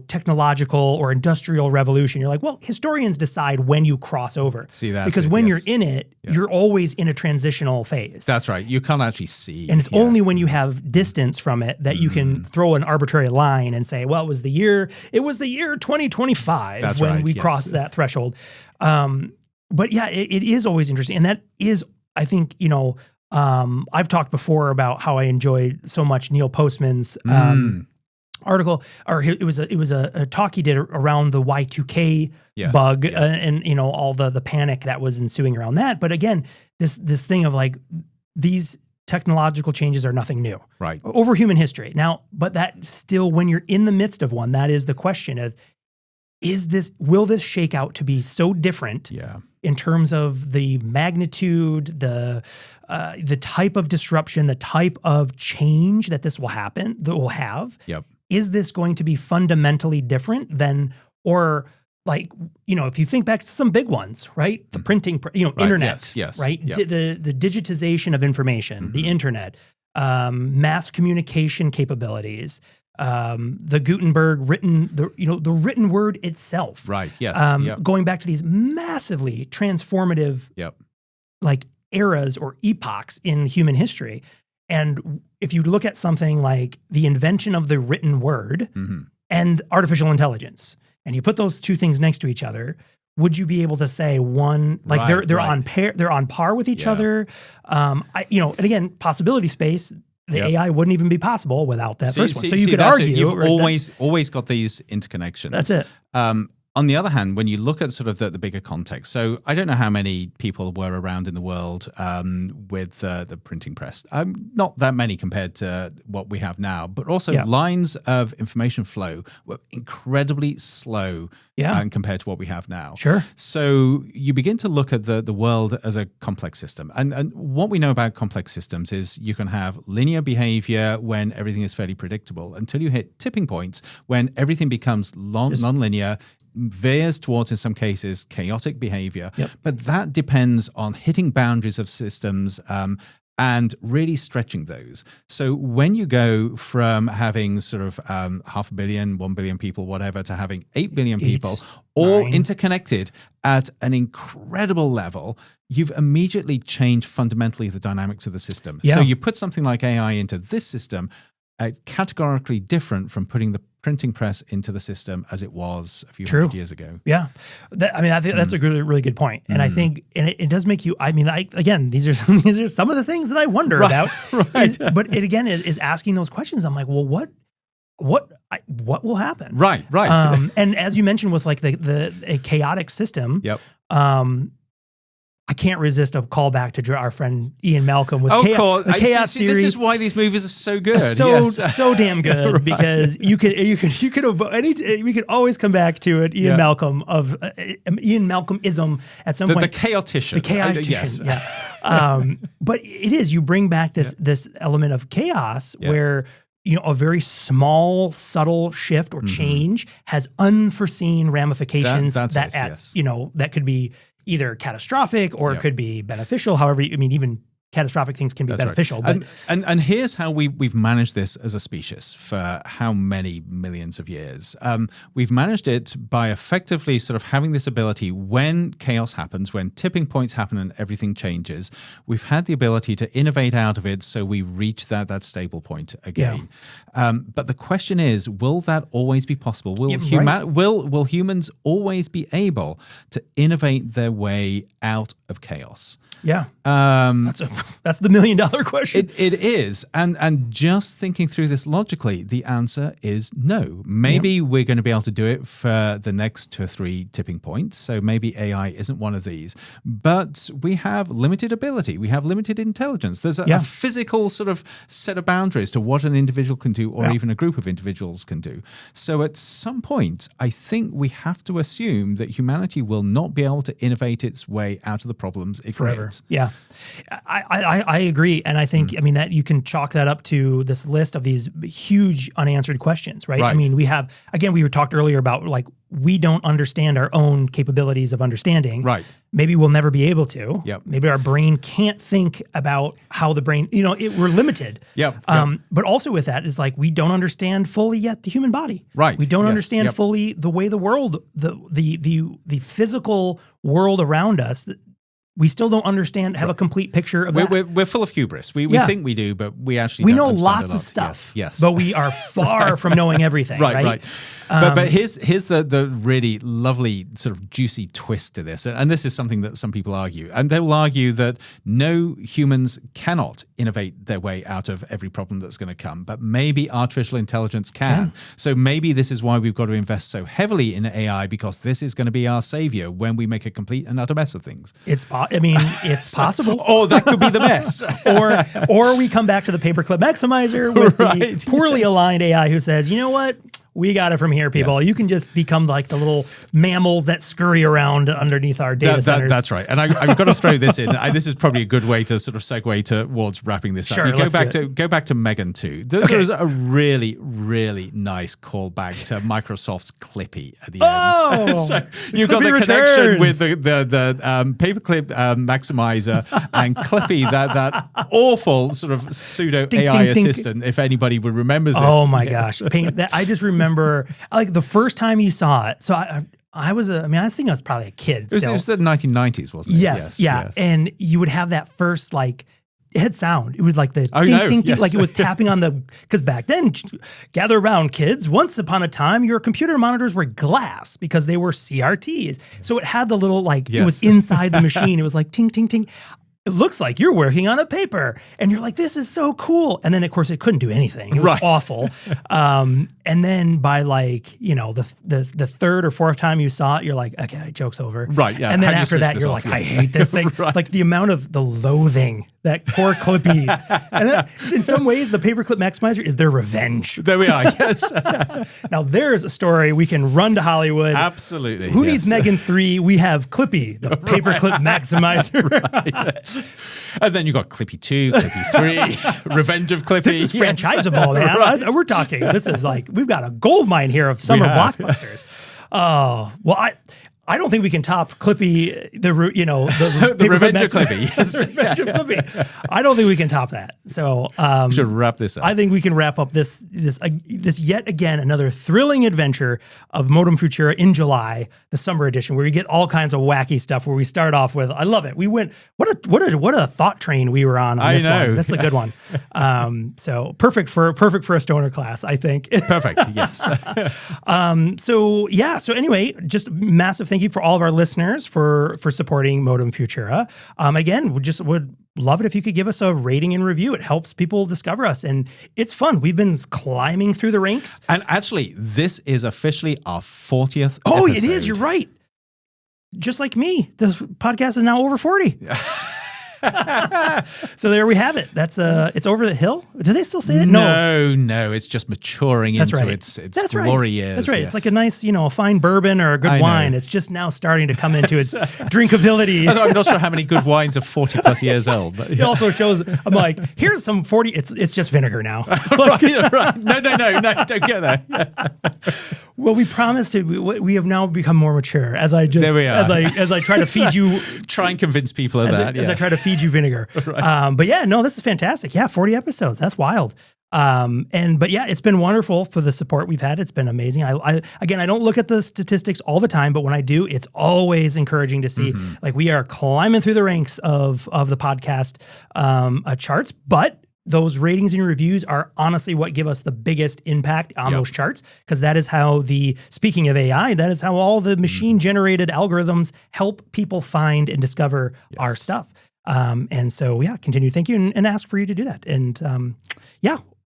technological or industrial revolution? You're like, well, historians decide when you cross over. See that? Because when you're in it, you're always in a transitional phase. That's right. You can't actually see. And it's only when you have distance from it that you can throw an arbitrary line and say, well, it was the year 2025 when we crossed that threshold. But it is always interesting. And that is, I think, I've talked before about how I enjoyed so much Neil Postman's article, or it was a talk he did around the Y2K bug and all the panic that was ensuing around that. But again, this thing of these technological changes are nothing new, right, over human history. Now, but that still, when you're in the midst of one, that is the question of, will this shake out to be so different in terms of the magnitude, the type of disruption, the type of change that this will have? Is this going to be fundamentally different than, or if you think back to some big ones, right? The printing, internet, right? The digitization of information, the internet, mass communication capabilities, the Gutenberg the written word itself. Right. Yes. Going back to these massively transformative, eras or epochs in human history. And if you look at something like the invention of the written word and artificial intelligence, and you put those two things next to each other, would you be able to say one, they're on par with each other? And again, possibility space, the AI wouldn't even be possible without that first one. So you could argue. You've always got these interconnections. That's it. On the other hand, when you look at sort of the bigger context, so I don't know how many people were around in the world with the printing press. Not that many compared to what we have now, but also lines of information flow were incredibly slow compared to what we have now. Sure. So you begin to look at the world as a complex system. And what we know about complex systems is you can have linear behavior when everything is fairly predictable until you hit tipping points when everything becomes non-linear, veers towards, in some cases, chaotic behavior. But that depends on hitting boundaries of systems and really stretching those. So when you go from having sort of 500 million, 1 billion people, whatever, to having 8 billion people, all interconnected at an incredible level, you've immediately changed fundamentally the dynamics of the system. Yeah. So you put something like AI into this system, categorically different from putting the printing press into the system as it was a few hundred years ago. Yeah. I think that's a really, really good point. And I think, and it does make you, I mean, again, these are some of the things that I wonder about. Right. But it again is asking those questions. I'm like, well, what will happen? Right. And as you mentioned with like a chaotic system, yep. I can't resist a callback to our friend Ian Malcolm with chaos theory. This is why these movies are so good. So damn good Right. because you could we could always come back to it. Ian Malcolm of Ian Malcolmism at some point. The chaotician. The chaotician. Yeah. But it is, you bring back this element of chaos where, you know, a very small, subtle shift or change has unforeseen ramifications that could be either catastrophic or it could be beneficial. However, I mean, even catastrophic things can be beneficial. Right. But and here's how we've managed this as a species for how many millions of years. We've managed it by effectively sort of having this ability when chaos happens, when tipping points happen and everything changes, we've had the ability to innovate out of it so we reach that stable point again. Yeah. But the question is, will that always be possible? Will humans always be able to innovate their way out of chaos? Yeah. That's the $1 million question. It is. And just thinking through this logically, the answer is no. Maybe we're going to be able to do it for the next 2 or 3 tipping points. So maybe AI isn't one of these. But we have limited ability. We have limited intelligence. There's a physical sort of set of boundaries to what an individual can do or even a group of individuals can do. So at some point, I think we have to assume that humanity will not be able to innovate its way out of the problems it forever. creates. Yeah, I agree. And I think, I mean, that you can chalk that up to this list of these huge unanswered questions, right? I mean, we were talked earlier about like, we don't understand our own capabilities of understanding. Right. Maybe we'll never be able to. Yep. Maybe our brain can't think about how the brain, we're limited. Yep. But also with that is like, we don't understand fully yet the human body. Right. We don't understand fully the way the world, the physical world around us, we still don't understand, have a complete picture of that. We're full of hubris. We think we do, but we actually we don't know understand lots of stuff. Yes. But we are far from knowing everything. Right. But here's the really lovely sort of juicy twist to this, and this is something that some people argue, and they will argue that no, humans cannot innovate their way out of every problem that's going to come, but maybe artificial intelligence can. So maybe this is why we've got to invest so heavily in AI, because this is going to be our savior when we make a complete and utter mess of things. It's possible. Or that could be the mess. or we come back to the paperclip maximizer with the poorly aligned AI who says, you know what? We got it from here, people. Yes. You can just become like the little mammals that scurry around underneath our data centers. That's right. And I've got to throw this in. This is probably a good way to sort of segue towards wrapping this up. You go back to Megan 2. There's a really, really nice callback to Microsoft's Clippy at the end. So you've got the connection with the Paperclip maximizer and Clippy, that awful sort of pseudo AI assistant, if anybody would remembers this. Oh my gosh. I just remember like the first time you saw it. So I think I was probably a kid still. It was the 1990s, wasn't it? Yes. And you would have that first like, it had sound. It was like the ding, ding, like it was tapping on the, because back then, gather around kids, once upon a time, your computer monitors were glass because they were CRTs. So it had the little it was inside the machine. It was like ting, ting, ting. It looks like you're working on a paper. And you're like, this is so cool. And then, of course, it couldn't do anything. It was awful. And then by the third or fourth time you saw it, you're like, okay, joke's over. Right, yeah. And then after that, you're like, I hate this thing. Like the amount of the loathing that poor Clippy. And that, in some ways, the Paperclip maximizer is their revenge. There we are, yes. Now, there's a story we can run to Hollywood. Absolutely. Who needs Megan 3? We have Clippy, the Paperclip maximizer. Right. And then you got Clippy 2, Clippy 3, Revenge of Clippy. This is franchisable, man. We're talking, this is like, we've got a gold mine here of summer blockbusters. Oh, well, I don't think we can top Clippy, the Revenge of Clippy. Yes. Revenge of Clippy. I don't think we can top that. So we should wrap this up. I think we can wrap up this yet again another thrilling adventure of Modem Futura in July, the summer edition, where we get all kinds of wacky stuff. Where we start off with, I love it. We went what a thought train we were on this one. This is a good one. So perfect for a stoner class, I think. Perfect. Yes. So anyway, just massive thank you for all of our listeners for supporting Modem Futura. Again, would love it if you could give us a rating and review. It helps people discover us, and it's fun. We've been climbing through the ranks. And actually, this is officially our 40th Oh, episode. it is. You're right. Just like me, this podcast is now over 40. So there we have it. That's it's over the hill. Do they still say that? No, it's just maturing into its glory years. That's right. Yes. It's like a nice, a fine bourbon or a good wine. It's just now starting to come into its drinkability. I'm not sure how many good wines are 40 plus years old. But It also shows, I'm like, here's some 40, it's just vinegar now. right. No, don't go there. Well, we promised it. We have now become more mature as I try to feed you. Try and convince people of that. As I try to feed you vinegar. Right. But yeah, no, this is fantastic. Yeah, 40 episodes. That's wild. But yeah, it's been wonderful for the support we've had. It's been amazing. I don't look at the statistics all the time, but when I do, it's always encouraging to see like we are climbing through the ranks of the podcast charts, but those ratings and reviews are honestly what give us the biggest impact on those charts, because that is how speaking of AI, that is how all the machine generated algorithms help people find and discover our stuff. And so, continue. Thank you and ask for you to do that. And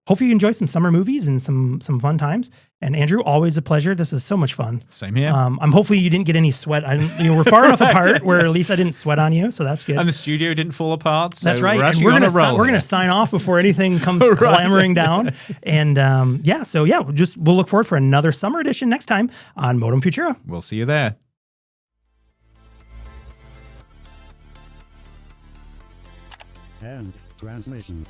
hopefully you enjoy some summer movies and some fun times. And Andrew, always a pleasure. This is so much fun. Same here. I'm hopefully you didn't get any sweat. We're far enough apart where at least I didn't sweat on you, so that's good. And the studio didn't fall apart. So that's right. We're gonna sign off before anything comes clamoring down. And we'll look forward for another summer edition next time on Modem Futura. We'll see you there. And transmission.